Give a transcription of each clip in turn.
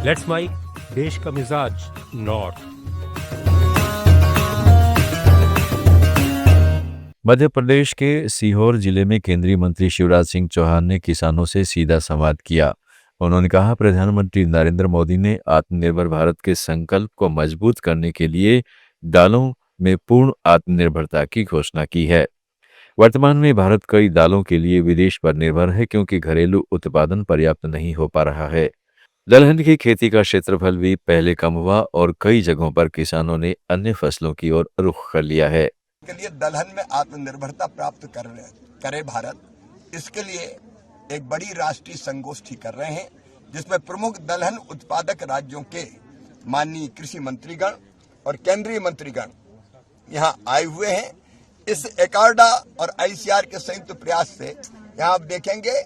Let's mic, देश का मिजाज नॉर्थ। मध्य प्रदेश के सीहोर जिले में केंद्रीय मंत्री शिवराज सिंह चौहान ने किसानों से सीधा संवाद किया। उन्होंने कहा, प्रधानमंत्री नरेंद्र मोदी ने आत्मनिर्भर भारत के संकल्प को मजबूत करने के लिए दालों में पूर्ण आत्मनिर्भरता की घोषणा की है। वर्तमान में भारत कई दालों के लिए विदेश पर निर्भर है क्योंकि घरेलू उत्पादन पर्याप्त नहीं हो पा रहा है। दलहन की खेती का क्षेत्रफल भी पहले कम हुआ और कई जगहों पर किसानों ने अन्य फसलों की ओर रुख कर लिया है। के लिए दलहन में आत्मनिर्भरता प्राप्त करे भारत, इसके लिए एक बड़ी राष्ट्रीय संगोष्ठी कर रहे हैं जिसमें प्रमुख दलहन उत्पादक राज्यों के माननीय कृषि मंत्रीगण और केंद्रीय मंत्रीगण यहाँ आए हुए हैं। इस एकार्डा और आईसीआर के संयुक्त प्रयास से यहाँ आप देखेंगे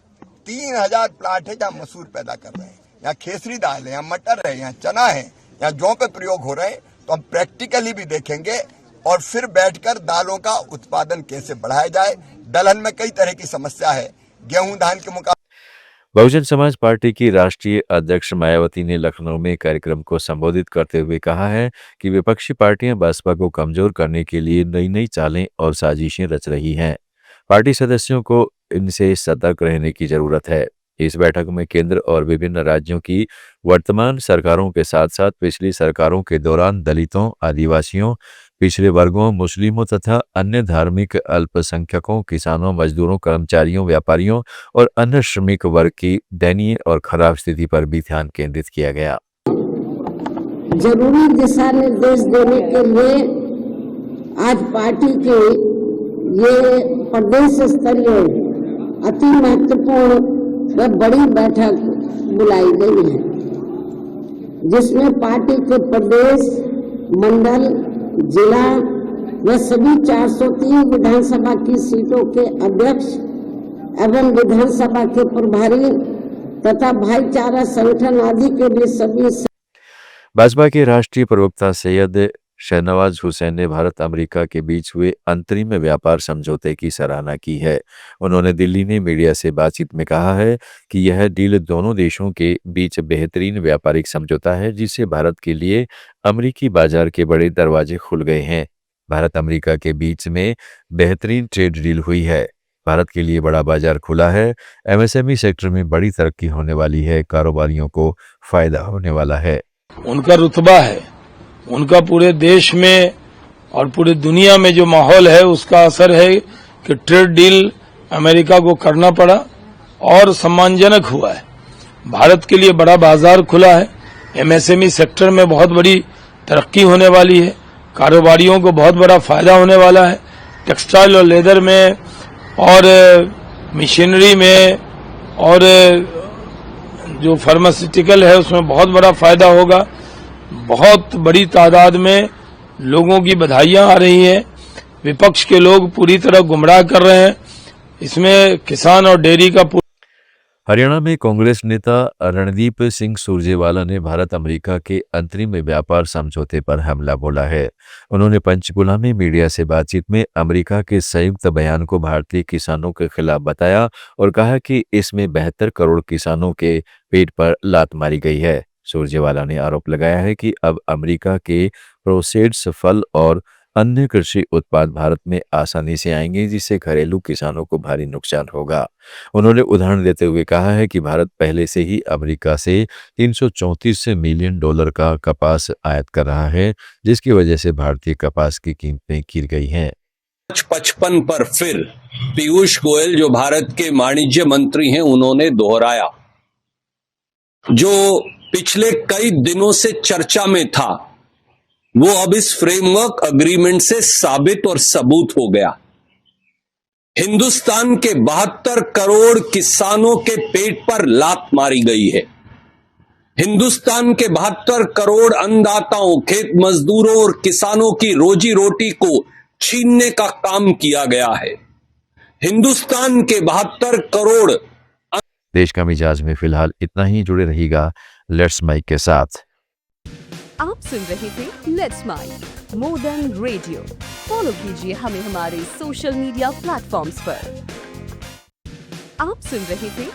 3000 प्लांट है जहाँ मसूर पैदा कर रहे हैं, यहाँ खेसरी दाल है, यहाँ मटर है, यहाँ चना है, यहाँ जौ पे प्रयोग हो रहे हैं। तो हम प्रैक्टिकली भी देखेंगे और फिर बैठकर दालों का उत्पादन कैसे बढ़ाया जाए। दलहन में कई तरह की समस्या है, गेहूं धान के मुकाबले। बहुजन समाज पार्टी की राष्ट्रीय अध्यक्ष मायावती ने लखनऊ में कार्यक्रम को संबोधित करते हुए कहा है कि विपक्षी पार्टियां बसपा को कमजोर करने के लिए नई नई चालें और साजिशें रच रही हैं। पार्टी सदस्यों को इनसे सतर्क रहने की जरूरत है। इस बैठक में केंद्र और विभिन्न राज्यों की वर्तमान सरकारों के साथ साथ पिछली सरकारों के दौरान दलितों, आदिवासियों, पिछड़े वर्गों, मुस्लिमों तथा अन्य धार्मिक अल्पसंख्यकों, किसानों, मजदूरों, कर्मचारियों, व्यापारियों और अन्य श्रमिक वर्ग की दयनीय और खराब स्थिति पर भी ध्यान केंद्रित किया गया। जरूरी दिशा निर्देश देने के लिए आज पार्टी के ये प्रदेश स्तरीय अति महत्वपूर्ण व बड़ी बैठक बुलाई गई है, जिसमें पार्टी के प्रदेश, मंडल, जिला व सभी 403 विधानसभा की सीटों के अध्यक्ष एवं विधानसभा के प्रभारी तथा भाईचारा संगठन आदि के भी सभी। भाजपा के राष्ट्रीय प्रवक्ता सैयद शहनवाज हुसैन ने भारत अमेरिका के बीच हुए अंतरिम व्यापार समझौते की सराहना की है। उन्होंने दिल्ली में मीडिया से बातचीत में कहा है कि यह डील दोनों देशों के बीच बेहतरीन व्यापारिक समझौता है जिससे भारत के लिए अमेरिकी बाजार के बड़े दरवाजे खुल गए हैं। भारत अमेरिका के बीच में बेहतरीन ट्रेड डील हुई है। भारत के लिए बड़ा बाजार खुला है। एमएसएमई सेक्टर में बड़ी तरक्की होने वाली है। कारोबारियों को फायदा होने वाला है। उनका रुतबा है, उनका पूरे देश में और पूरी दुनिया में जो माहौल है उसका असर है कि ट्रेड डील अमेरिका को करना पड़ा और सम्मानजनक हुआ है। भारत के लिए बड़ा बाजार खुला है। एमएसएमई सेक्टर में बहुत बड़ी तरक्की होने वाली है। कारोबारियों को बहुत बड़ा फायदा होने वाला है। टेक्सटाइल और लेदर में और मशीनरी में और जो फार्मास्यूटिकल है उसमें बहुत बड़ा फायदा होगा। बहुत बड़ी तादाद में लोगों की बधाइयां आ रही हैं। विपक्ष के लोग पूरी तरह गुमराह कर रहे हैं। इसमें किसान और डेयरी का हरियाणा में कांग्रेस नेता रणदीप सिंह सुरजेवाला ने भारत अमेरिका के अंतरिम व्यापार समझौते पर हमला बोला है। उन्होंने पंचकुला में मीडिया से बातचीत में अमेरिका के संयुक्त बयान को भारतीय किसानों के खिलाफ बताया और कहा कि इसमें 72 करोड़ किसानों के पेट पर लात मारी गई है। सुरजेवाला ने आरोप लगाया है कि अब अमेरिका के प्रोसेस्ड फल और अन्य कृषि उत्पाद भारत में आसानी से आएंगे जिससे घरेलू किसानों को भारी नुकसान होगा। उन्होंने उदाहरण देते हुए कहा है कि भारत पहले से ही अमेरिका से 334 मिलियन डॉलर का कपास आयात कर रहा है जिसकी वजह से भारतीय कपास की कीमतें गिर गई हैं। 55 पर फिर पीयूष गोयल जो भारत के वाणिज्य मंत्री हैं उन्होंने दोहराया जो पिछले कई दिनों से चर्चा में था वो अब इस फ्रेमवर्क अग्रीमेंट से साबित और सबूत हो गया। हिंदुस्तान के 72 करोड़ किसानों के पेट पर लात मारी गई है। हिंदुस्तान के 72 करोड़ अन्नदाताओं, खेत मजदूरों और किसानों की रोजी रोटी को छीनने का काम किया गया है। हिंदुस्तान के 72 करोड़। देश का मिजाज में फिलहाल इतना ही। जुड़े रहिएगा लेट्स माइक के साथ। आप सुन रहे थे let's mike more than radio. Follow कीजिए हमें हमारे सोशल मीडिया प्लेटफॉर्म्स पर। आप सुन रहे थे